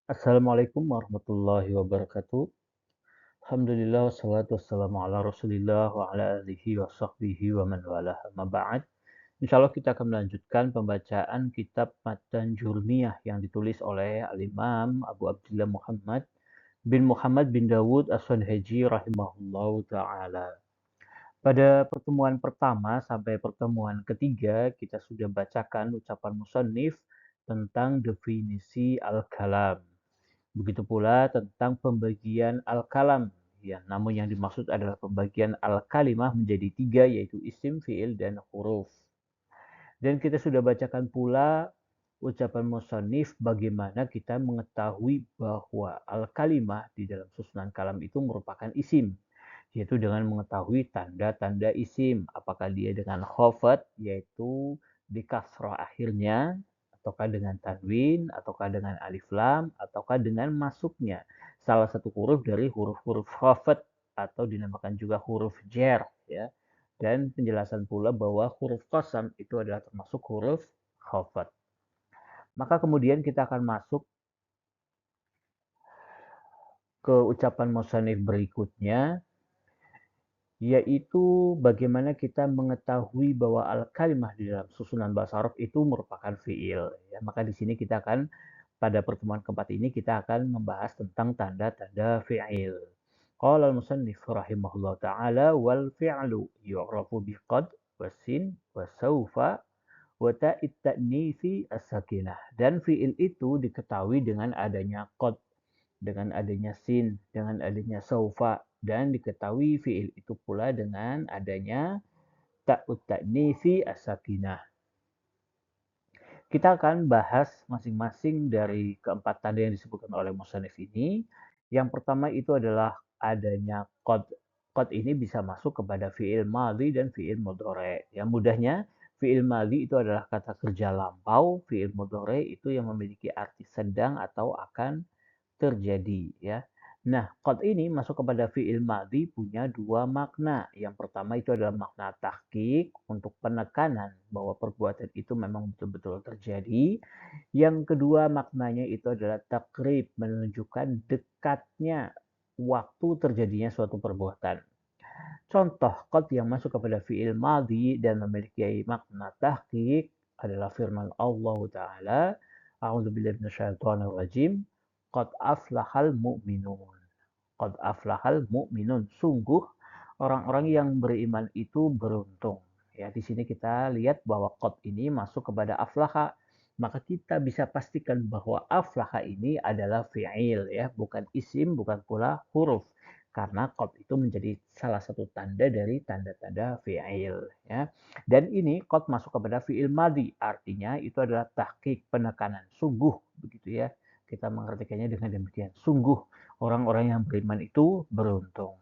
Assalamualaikum warahmatullahi wabarakatuh. Alhamdulillah wassalatu wassalamu ala Rasulillah wa ala alihi wa sahbihi wa man walah. Amma ba'd. Insyaallah kita akan melanjutkan pembacaan kitab Matan Jurmiyah yang ditulis oleh Al-Imam Abu Abdullah Muhammad bin Dawud As-Sanhaji rahimahullahu taala. Pada pertemuan pertama sampai pertemuan ketiga kita sudah bacakan ucapan musannif tentang definisi al-kalam. Begitu pula tentang pembagian al-kalam. Ya, namun yang dimaksud adalah pembagian al-kalimah menjadi tiga, yaitu isim, fiil, dan huruf. Dan kita sudah bacakan pula ucapan musannif bagaimana kita mengetahui bahwa al-kalimah di dalam susunan kalam itu merupakan isim, yaitu dengan mengetahui tanda-tanda isim, apakah dia dengan khofat, yaitu di kasroh akhirnya, ataukah dengan tanwin, ataukah dengan alif lam, ataukah dengan masuknya salah satu huruf dari huruf-huruf khofat atau dinamakan juga huruf jer, ya. Dan penjelasan pula bahwa huruf qasam itu adalah termasuk huruf khofat. Maka kemudian kita akan masuk ke ucapan musannif berikutnya, yaitu bagaimana kita mengetahui bahwa al-kalimah di dalam susunan bahasa Arab itu merupakan fiil. Ya, maka di sini kita akan pada pertemuan keempat ini kita akan membahas tentang tanda-tanda fiil. Qala al-musannif rahimahullah ta'ala wal fi'lu yu'rafu biqad wasin wasaufa wa ta'it ta'nisi as-sakinah. Dan fiil itu diketahui dengan adanya qad, dengan adanya sin, dengan adanya saufa, dan diketahui fiil itu pula dengan adanya ta'ut ta'nisi as-sakinah. Kita akan bahas masing-masing dari keempat tanda yang disebutkan oleh musannif ini. Yang pertama itu adalah adanya qad. Qad ini bisa masuk kepada fiil madhi dan fiil mudhari. Yang mudahnya, fiil madhi itu adalah kata kerja lampau, fiil mudhari itu yang memiliki arti sedang atau akan terjadi, ya. Nah, qad ini masuk kepada fi'il madhi punya dua makna. Yang pertama itu adalah makna tahqiq untuk penekanan bahwa perbuatan itu memang betul-betul terjadi. Yang kedua maknanya itu adalah takrib, menunjukkan dekatnya waktu terjadinya suatu perbuatan. Contoh qad yang masuk kepada fi'il madhi dan memiliki makna tahqiq adalah firman Allah Ta'ala, A'udzubillahi minasyaitonirrajim, qad aflahal mu'minun. Qad aflahal mu'minun. Sungguh orang-orang yang beriman itu beruntung. Ya, di sini kita lihat bahwa qad ini masuk kepada aflaha. Maka kita bisa pastikan bahwa aflaha ini adalah fi'il, ya, bukan isim, bukan pula huruf. Karena qad itu menjadi salah satu tanda dari tanda-tanda fi'il, ya. Dan ini qad masuk kepada fi'il madhi, artinya itu adalah tahqiq, penekanan, sungguh begitu, ya. Kita mengartikannya dengan demikian. Sungguh orang-orang yang beriman itu beruntung.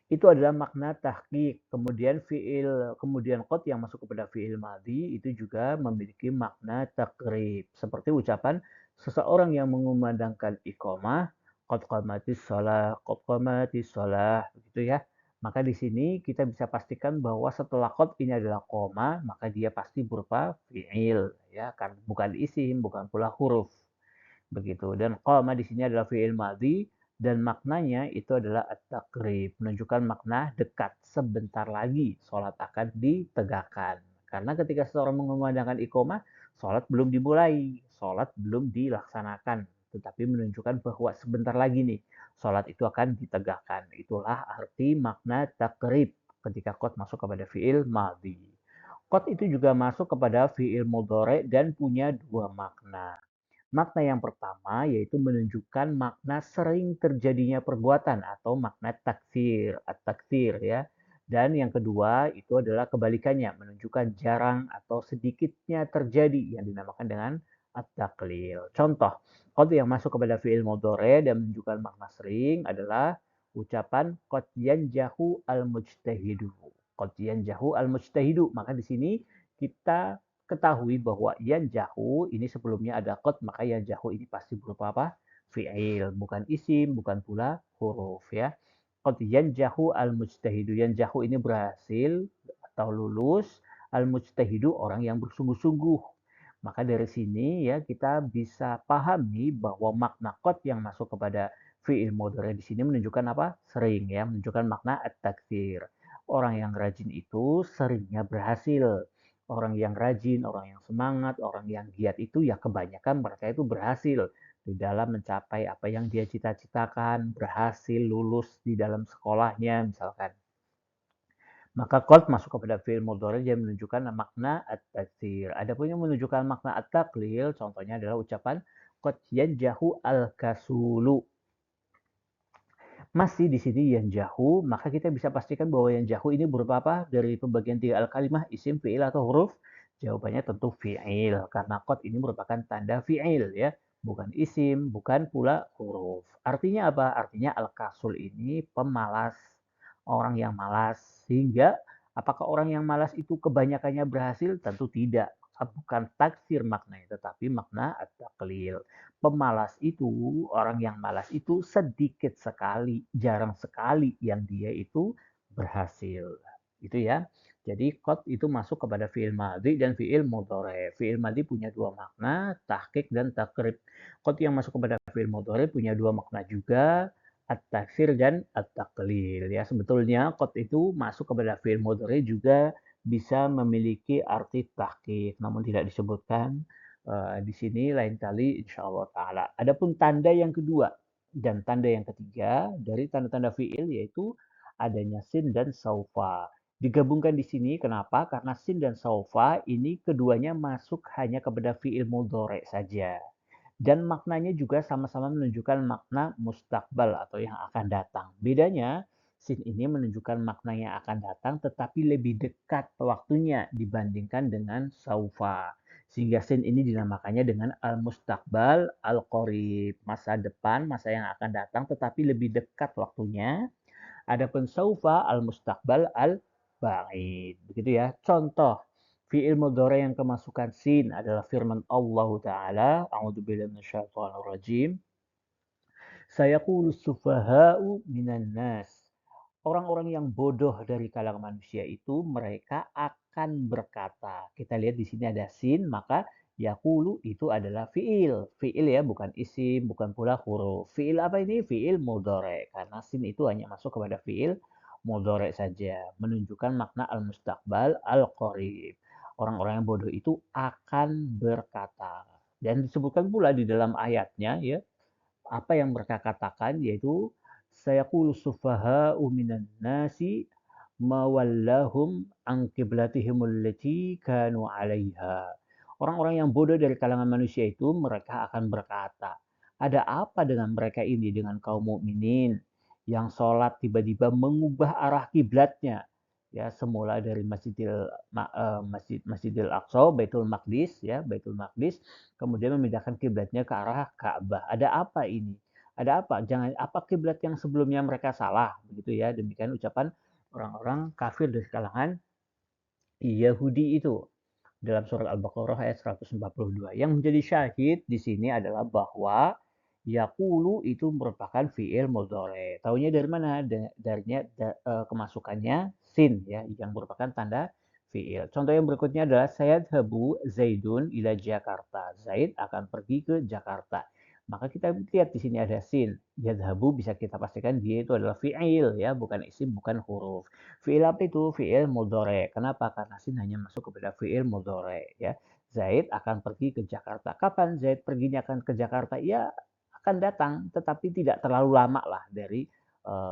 Itu adalah makna tahqiq. Kemudian qad yang masuk kepada fi'il madhi itu juga memiliki makna takrib. Seperti ucapan seseorang yang mengumandangkan iqamah, qad qamatis shalah, qad qamatis shalah, begitu, ya. Maka di sini kita bisa pastikan bahwa setelah qad ini adalah koma, maka dia pasti berupa fi'il, ya, kan bukan isim, bukan pula huruf. Begitu. Dan qama di sini adalah fi'il madhi dan maknanya itu adalah at-taqrib, menunjukkan makna dekat, sebentar lagi sholat akan ditegakkan. Karena ketika seseorang mengumandangkan iqomah, sholat belum dimulai, sholat belum dilaksanakan, tetapi menunjukkan bahwa sebentar lagi nih, sholat itu akan ditegakkan. Itulah arti makna takrib ketika qad masuk kepada fi'il madhi. Qad itu juga masuk kepada fi'il mudhari dan punya dua makna. Makna yang pertama yaitu menunjukkan makna sering terjadinya perbuatan atau makna taksir, at-taksir, ya. Dan yang kedua itu adalah kebalikannya, menunjukkan jarang atau sedikitnya terjadi yang dinamakan dengan at-taqlil. Contoh, qad yang masuk kepada fi'il mudhari dan menunjukkan makna sering adalah ucapan qad yanjahu al-mujtahidu. Qad yanjahu al-mujtahidu. Maka di sini kita ketahui bahwa yanjahu ini sebelumnya ada qad, maka yanjahu ini pasti berupa apa? Fi'il, bukan isim, bukan pula huruf, ya. Qad yanjahu al-mujtahidu. Yanjahu ini berhasil atau lulus, al-mujtahidu orang yang bersungguh-sungguh. Maka dari sini ya kita bisa pahami bahwa makna qad yang masuk kepada fi'il mudhari di sini menunjukkan apa? Sering ya, menunjukkan makna at-taktsir. Orang yang rajin itu seringnya berhasil. Orang yang rajin, orang yang semangat, orang yang giat itu ya kebanyakan mereka itu berhasil di dalam mencapai apa yang dia cita-citakan, berhasil lulus di dalam sekolahnya misalkan. Maka qad masuk kepada fi'il mudhari yang menunjukkan makna at-tatsir. Adapun yang menunjukkan makna at-taqlil, contohnya adalah ucapan qad yanjahu al-kasulu. Masih di sini yanjahu, maka kita bisa pastikan bahwa yanjahu ini berupa apa? Dari pembagian tiga al-kalimah, isim, fi'il, atau huruf? Jawabannya tentu fi'il, karena qad ini merupakan tanda fi'il ya, bukan isim, bukan pula huruf. Artinya apa? Artinya al-kasul ini pemalas, orang yang malas. Sehingga apakah orang yang malas itu kebanyakannya berhasil? Tentu tidak. Bukan taksir maknanya, tetapi makna at-taqlil. Pemalas itu, orang yang malas itu sedikit sekali, jarang sekali yang dia itu berhasil. Itu ya. Jadi qad itu masuk kepada fi'il madhi dan fi'il mudhari. Fi'il madhi punya dua makna, tahqiq dan takrib. Qad yang masuk kepada fi'il mudhari punya dua makna juga, at-taksir dan at-taqlil. Ya, sebetulnya qad itu masuk kepada fi'il mudhari juga bisa memiliki arti tahqiq, namun tidak disebutkan di sini lain kali insya Allah Ta'ala. Adapun tanda yang kedua dan tanda yang ketiga dari tanda-tanda fi'il yaitu adanya sin dan saufa. Digabungkan di sini kenapa? Karena sin dan saufa ini keduanya masuk hanya kepada fi'il mudhari saja. Dan maknanya juga sama-sama menunjukkan makna mustakbal atau yang akan datang. Bedanya, sin ini menunjukkan makna yang akan datang tetapi lebih dekat waktunya dibandingkan dengan saufa. Sehingga sin ini dinamakannya dengan al-mustakbal al-qorib, masa depan, masa yang akan datang tetapi lebih dekat waktunya. Adapun saufa al-mustakbal al-ba'id. Begitu ya. Contoh fi'il mudhari yang kemasukan sin adalah firman Allah Ta'ala, a'udzubillahi minasyaitonir rajim. Sayaqulu sufaha'u minan nas. Orang-orang yang bodoh dari kalangan manusia itu mereka akan berkata. Kita lihat di sini ada sin, maka yaqulu itu adalah fi'il. Fi'il ya, bukan isim, bukan pula huruf. Fi'il apa ini? Fi'il mudhari. Karena sin itu hanya masuk kepada fi'il mudhari saja, menunjukkan makna al-mustaqbal al-qarib. Orang-orang yang bodoh itu akan berkata. Dan disebutkan pula di dalam ayatnya ya, apa yang mereka katakan yaitu sayaqulu sufaha'u minan nasi mawallahum an qiblatihim allati kanu 'alaiha. Orang-orang yang bodoh dari kalangan manusia itu mereka akan berkata, ada apa dengan mereka ini dengan kaum mukminin yang sholat tiba-tiba mengubah arah kiblatnya ya semula dari Masjidil Aqsa Baitul Maqdis ya Baitul Maqdis kemudian memindahkan kiblatnya ke arah Ka'bah. Ada apa ini? Ada apa? Jangan apa kiblat yang sebelumnya mereka salah, begitu ya. Demikian ucapan orang-orang kafir dari kalangan Yahudi itu dalam surat Al-Baqarah ayat 142. Yang menjadi syahid di sini adalah bahwa yaqulu itu merupakan fi'il mudhari. Taunya dari mana? Kemasukannya sin ya yang merupakan tanda fi'il. Contoh yang berikutnya adalah sayadhabu Zaidun ila Jakarta. Zaid akan pergi ke Jakarta. Maka kita lihat di sini ada sin. Yadhabu bisa kita pastikan dia itu adalah fi'il ya, bukan isim, bukan huruf. Fi'il apa itu? Fi'il mudhari. Kenapa? Karena sin hanya masuk kepada fi'il mudhari ya. Zaid akan pergi ke Jakarta. Kapan Zaid perginya akan ke Jakarta? Ya akan datang, tetapi tidak terlalu lama lah dari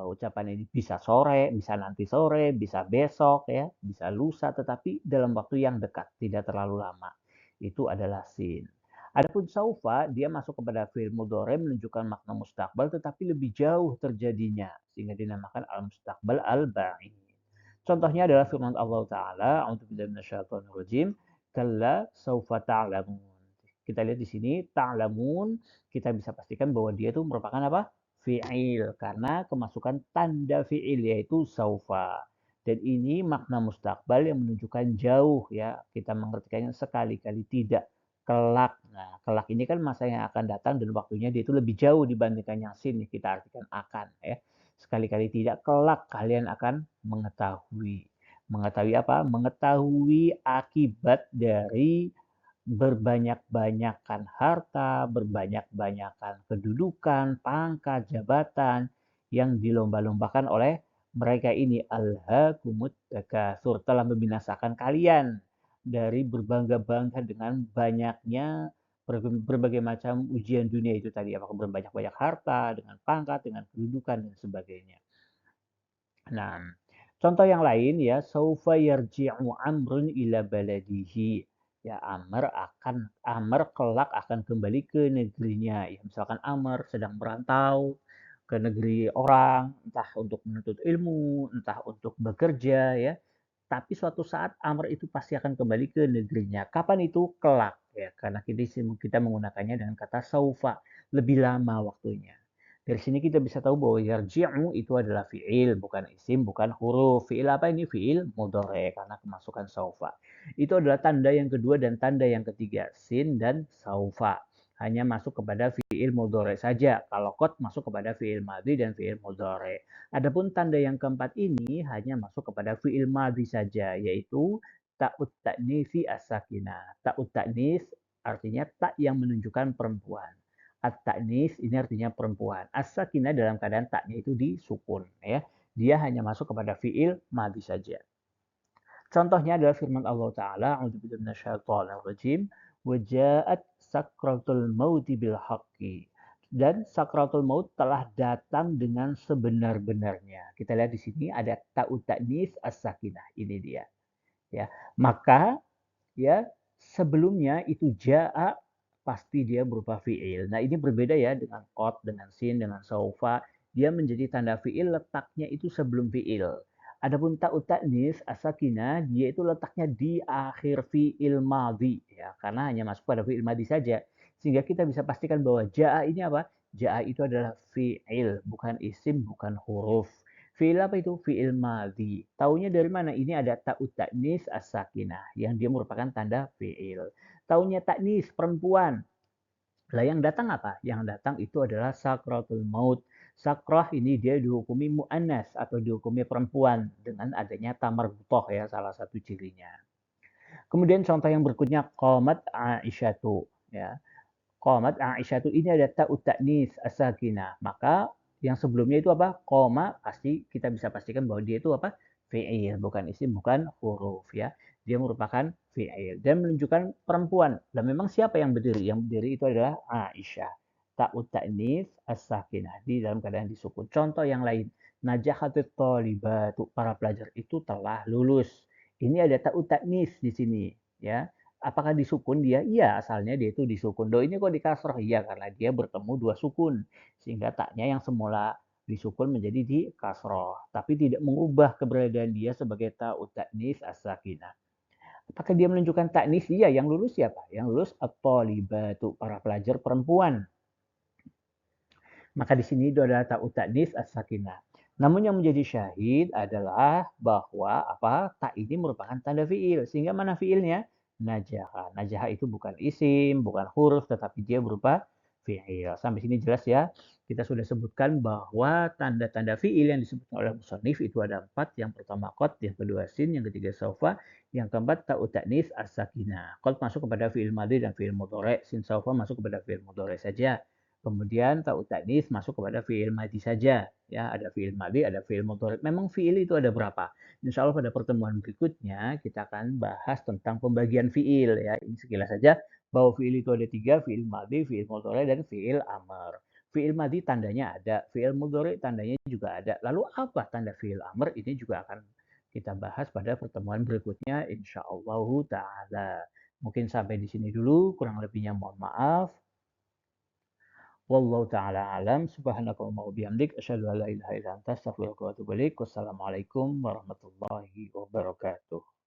ucapan ini. Bisa sore, bisa nanti sore, bisa besok ya, bisa lusa, tetapi dalam waktu yang dekat, tidak terlalu lama. Itu adalah sin. Adapun saufa, dia masuk kepada fi'il mudhari menunjukkan makna mustakbal tetapi lebih jauh terjadinya sehingga dinamakan al-mustaqbal al-ba'id. Contohnya adalah firman Allah Ta'ala, A'udzubillahi minasyaitonirrajim, kalla saufa ta'lamun. Kita lihat di sini, ta'lamun, kita bisa pastikan bahwa dia itu merupakan apa? Fi'il, karena kemasukan tanda fi'il yaitu saufa. Dan ini makna mustakbal yang menunjukkan jauh ya. Kita mengertikannya sekali-kali tidak kelak. Nah, kelak ini kan masa yang akan datang dan waktunya dia itu lebih jauh dibandingkan yang sin kita artikan akan ya. Sekali-kali tidak kelak kalian akan mengetahui. Mengetahui apa? Mengetahui akibat dari berbanyak-banyakan harta, berbanyak-banyakan kedudukan, pangkat, jabatan yang dilomba-lombakan oleh mereka ini. Alhaakumut takatsur, telah membinasakan kalian dari berbangga-bangga dengan banyaknya berbagai macam ujian dunia itu tadi, apakah berbanyak-banyak harta, dengan pangkat, dengan kedudukan dan sebagainya. Nah, contoh yang lain ya, saufa yarji'u amrun ila baladihi. Ya, Amr kelak akan kembali ke negerinya. Ya, misalkan Amr sedang merantau ke negeri orang, entah untuk menuntut ilmu, entah untuk bekerja ya. Tapi suatu saat Amr itu pasti akan kembali ke negerinya. Kapan itu? Kelak ya, karena kita menggunakannya dengan kata saufa, lebih lama waktunya. Dari sini kita bisa tahu bahwa yarji'u itu adalah fi'il, bukan isim, bukan huruf. Fi'il apa ini? Fi'il mudhari karena kemasukan saufa. Itu adalah tanda yang kedua dan tanda yang ketiga, sin dan saufa. Hanya masuk kepada fi'il mudhari saja. Kalau qad masuk kepada fi'il madhi dan fi'il mudhari. Adapun tanda yang keempat ini hanya masuk kepada fi'il madhi saja, yaitu ta'ut ta'nisi as-sakinah. Ta'ut ta'nis artinya tak yang menunjukkan perempuan. At-ta'nis ini artinya perempuan. As-sakinah dalam keadaan taknya itu disukun ya. Dia hanya masuk kepada fiil madhi saja. Contohnya adalah firman Allah Ta'ala, A'udzubillahi minasyaitonir rajim, wa ja'at sakratul mauti bil haqqi. Dan sakratul maut telah datang dengan sebenar-benarnya. Kita lihat di sini ada ta'ut ta'nis as-sakinah. Ini dia. Ya. Maka ya sebelumnya itu jaa pasti dia berupa fiil. Nah, ini berbeda ya dengan qad, dengan sin, dengan saufa. Dia menjadi tanda fiil letaknya itu sebelum fiil. Adapun ta'ut ta'nis as-sakinah dia itu letaknya di akhir fiil madhi ya, karena hanya masuk pada fiil madhi saja. Sehingga kita bisa pastikan bahwa jaa ini apa? Jaa itu adalah fiil, bukan isim, bukan huruf. Fi'il apa itu? Fi'il madhi. Taunya dari mana? Ini ada ta'ut ta'nis as-sakinah yang dia merupakan tanda fi'il. Taunya ta'nis perempuan. Lah yang datang apa? Yang datang itu adalah sakratul maut. Sakrah ini dia dihukumi mu'annas atau dihukumi perempuan dengan adanya tamar butoh ya salah satu cirinya. Kemudian contoh yang berikutnya qamat Aisyatu ya. Qamat Aisyatu ini ada ta'ut ta'nis as-sakinah. Maka yang sebelumnya itu apa? Qoma pasti kita bisa pastikan bahwa dia itu apa? Fi'il, bukan isim, bukan huruf ya. Dia merupakan fi'il dan menunjukkan perempuan. Dan memang siapa yang berdiri? Yang berdiri itu adalah Aisyah. Ta'ut ta'nis as-sakinah di dalam keadaan disukun. Contoh yang lain, najahatut thalibatu, para pelajar itu telah lulus. Ini ada ta'ut ta'nis di sini ya. Apakah disukun dia? Iya, asalnya dia itu disukun. Do ini kok dikasroh? Iya, karena dia bertemu dua sukun. Sehingga taknya yang semula disukun menjadi di kasroh. Tapi tidak mengubah keberadaan dia sebagai ta'ut ta'nis as-sakinah. Apakah dia menunjukkan taknis? Iya, yang lulus siapa? Yang lulus at-thalibatu, para pelajar perempuan. Maka di sini itu adalah ta'ut ta'nis as-sakinah. Namun yang menjadi syahid adalah bahwa tak ini merupakan tanda fiil. Sehingga mana fiilnya? Najaha. Najaha itu bukan isim, bukan huruf, tetapi dia berupa fiil. Sampai sini jelas ya. Kita sudah sebutkan bahwa tanda-tanda fiil yang disebut oleh musannif itu ada 4. Yang pertama qad, yang kedua sin, yang ketiga saufa, yang keempat ta'ut ta'nis as-sakinah. Qad masuk kepada fiil madhi dan fiil mudhari, sin saufa masuk kepada fiil mudhari saja. Kemudian ta'ut ta'nis masuk kepada fi'il madhi saja. Ya, ada fi'il madhi, ada fi'il mudhari. Memang fi'il itu ada berapa? Insya Allah pada pertemuan berikutnya kita akan bahas tentang pembagian fi'il ya. Ini sekilas saja bahwa fi'il itu ada 3, fi'il madhi, fi'il mudhari, dan fi'il amr. Fi'il madhi tandanya ada, fi'il mudhari tandanya juga ada. Lalu apa tanda fi'il amr? Ini juga akan kita bahas pada pertemuan berikutnya insya Allah ta'ala. Mungkin sampai di sini dulu, kurang lebihnya mohon maaf. Wallahu ta'ala alam. Subhanakallahumma wa bihamdik. Asyhadu an la ilaha illa anta astaghfiruka wa atubu ilaik. Wassalamualaikum warahmatullahi wabarakatuh.